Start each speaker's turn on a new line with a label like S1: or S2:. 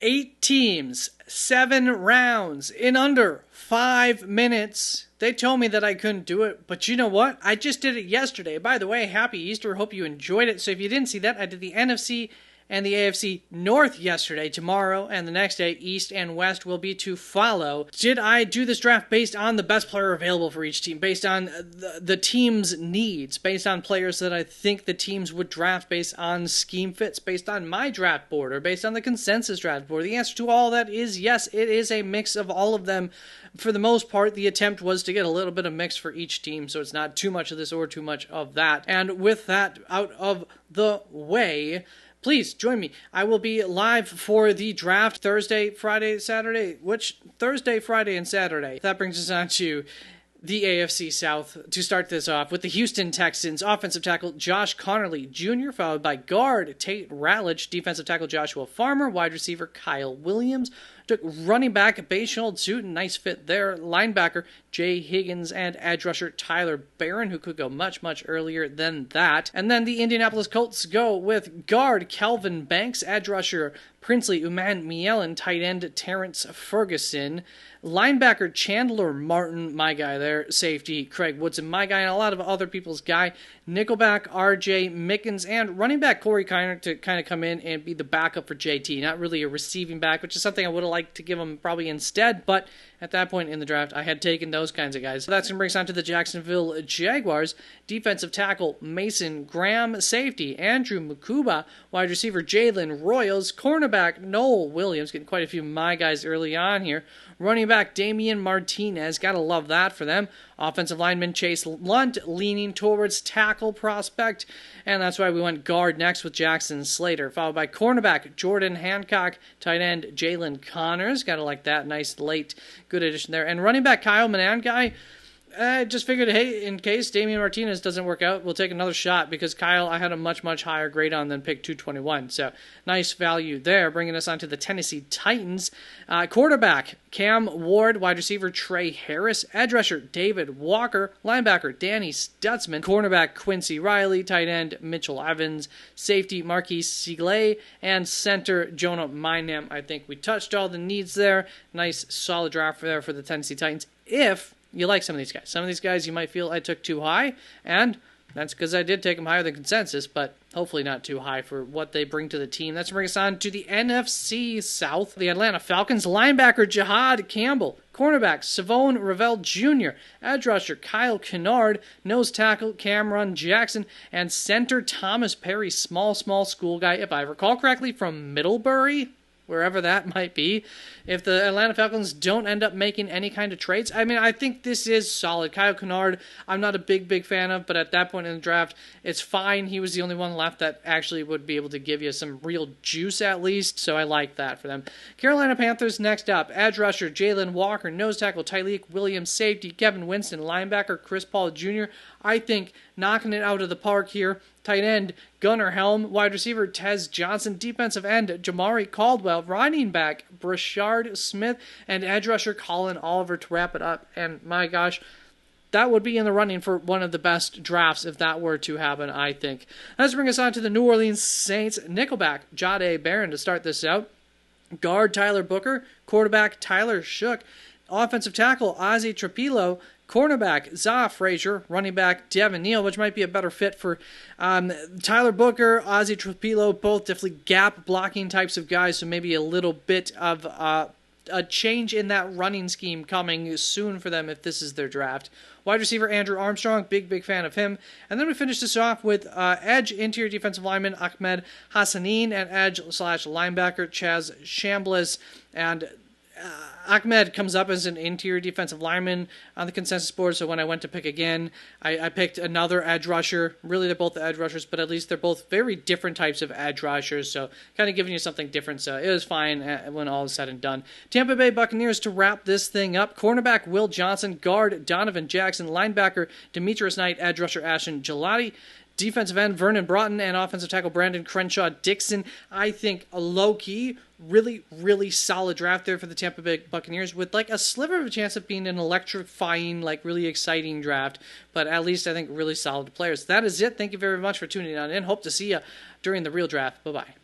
S1: 8 teams, 7 rounds in under 5 minutes. They told me that I couldn't do it, but you know what? I just did it yesterday. By the way, happy Easter. Hope you enjoyed it. So if you didn't see that, I did the NFC and the AFC North yesterday. Tomorrow and the next day, East and West will be to follow. Did I do this draft based on the best player available for each team, based on the team's needs, based on players that I think the teams would draft, based on scheme fits, based on my draft board, or based on the consensus draft board? The answer to all that is yes, it is a mix of all of them. For the most part, the attempt was to get a little bit of mix for each team, so it's not too much of this or too much of that. And with that out of the way, please join me. I will be live for the draft Thursday, Friday, Saturday. Thursday, Friday, and Saturday. That brings us on to the AFC South to start this off with the Houston Texans offensive tackle Josh Conerly Jr., followed by guard Tate Ratledge, defensive tackle Joshua Farmer, wide receiver Kyle Williams, took running back Bayshard Sutton, nice fit there, linebacker Jay Higgins, and edge rusher Tyler Barron, who could go much, much earlier than that. And then the Indianapolis Colts go with guard Kelvin Banks, edge rusher Princely Uman-Miel, and tight end Terrence Ferguson. Linebacker Chandler Martin, my guy there. Safety Craig Woodson, my guy, and a lot of other people's guy. Nickelback R.J. Mickens, and running back Corey Kiner to kind of come in and be the backup for JT. Not really a receiving back, which is something I would have liked to give him probably instead, but at that point in the draft, I had taken those kinds of guys. So that's going to bring us on to the Jacksonville Jaguars. Defensive tackle Mason Graham, safety Andrew Mukuba, wide receiver Jalen Royals, cornerback Noel Williams, getting quite a few of my guys early on here. Running back Damian Martinez, gotta love that for them. Offensive lineman Chase Lunt, leaning towards tackle prospect, and that's why we went guard next with Jackson Slater, followed by cornerback Jordan Hancock, tight end Jalen Connors, gotta like that, nice late, good addition there, and running back Kyle Manangai. I just figured, hey, in case Damian Martinez doesn't work out, we'll take another shot, because Kyle, I had a much, much higher grade on than pick 221. So, nice value there, bringing us on to the Tennessee Titans. Quarterback, Cam Ward, wide receiver Trey Harris, edge rusher David Walker, linebacker Danny Stutzman, cornerback Quincy Riley, tight end Mitchell Evans, safety Marquise Sigley, and center Jonah Minam. I think we touched all the needs there. Nice, solid draft there for the Tennessee Titans. If you like some of these guys. Some of these guys you might feel I took too high, and that's because I did take them higher than consensus, but hopefully not too high for what they bring to the team. That's bringing us on to the NFC South. The Atlanta Falcons linebacker Jihad Campbell, cornerback Savone Ravel Jr., edge rusher Kyle Kennard, nose tackle Cameron Jackson, and center Thomas Perry, small school guy, if I recall correctly, from Middlebury, wherever that might be. If the Atlanta Falcons don't end up making any kind of trades, I mean, I think this is solid. Kyle Kennard, I'm not a big fan of, but at that point in the draft, it's fine. He was the only one left that actually would be able to give you some real juice at least, so I like that for them. Carolina Panthers next up, edge rusher Jalen Walker, nose tackle Tyleek Williams, safety Kevin Winston, linebacker Chris Paul Jr. I think knocking it out of the park here. Tight end Gunnar Helm, wide receiver Tez Johnson, defensive end Jamari Caldwell, running back Brashard Smith, and edge rusher Colin Oliver to wrap it up. And my gosh, that would be in the running for one of the best drafts if that were to happen, I think. Let's bring us on to the New Orleans Saints. Nickelback Jahdae Barron to start this out. Guard Tyler Booker, quarterback Tyler Shook, offensive tackle Ozzie Trapilo, cornerback Zah Frazier, running back Devin Neal, which might be a better fit for Tyler Booker, Ozzie Trapilo, both definitely gap blocking types of guys, so maybe a little bit of a change in that running scheme coming soon for them if this is their draft. Wide receiver Andrew Armstrong, big fan of him. And then we finish this off with edge interior defensive lineman Ahmed Hassanin and edge/linebacker Chaz Chambliss. And Ahmed comes up as an interior defensive lineman on the consensus board, so when I went to pick again, I picked another edge rusher. Really, they're both edge rushers, but at least they're both very different types of edge rushers, so kind of giving you something different, so it was fine when all is said and done. Tampa Bay Buccaneers to wrap this thing up. Cornerback Will Johnson, guard Donovan Jackson, linebacker Demetrius Knight, edge rusher Ashton Gelati, defensive end Vernon Broughton, and offensive tackle Brandon Crenshaw Dixon. I think a low-key, really solid draft there for the Tampa Bay Buccaneers, with like a sliver of a chance of being an electrifying, like really exciting draft, but at least I think really solid players. That is it. Thank you very much for tuning on in. Hope to see you during the real draft. Bye-bye.